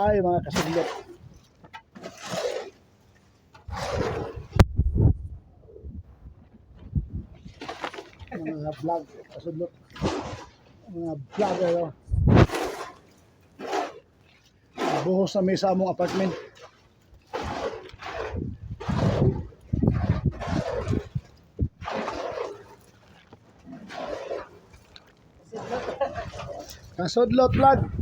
Ay, mga kasudlot. Mga vlog, kasudlot. Mga vlogger, oh. Buhos na may sa among apartment. Kasudlot vlog.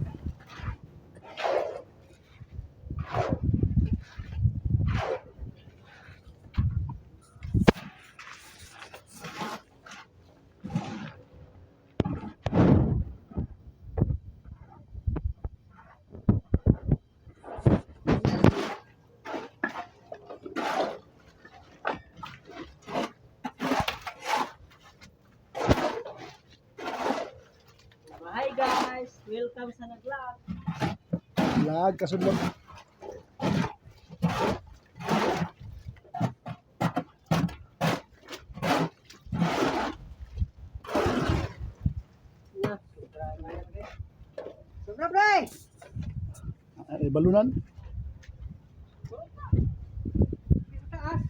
Hi guys! Welcome sa nag-vlog! Vlog, kasudlot. Sobra pre! Ay, balunan. Taas!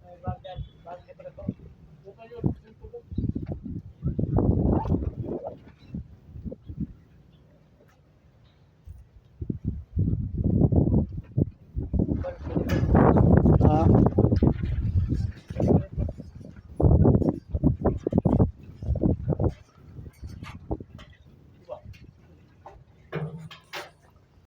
Ay, bagdan. Bagdan pa na po. Buka yun. Ah,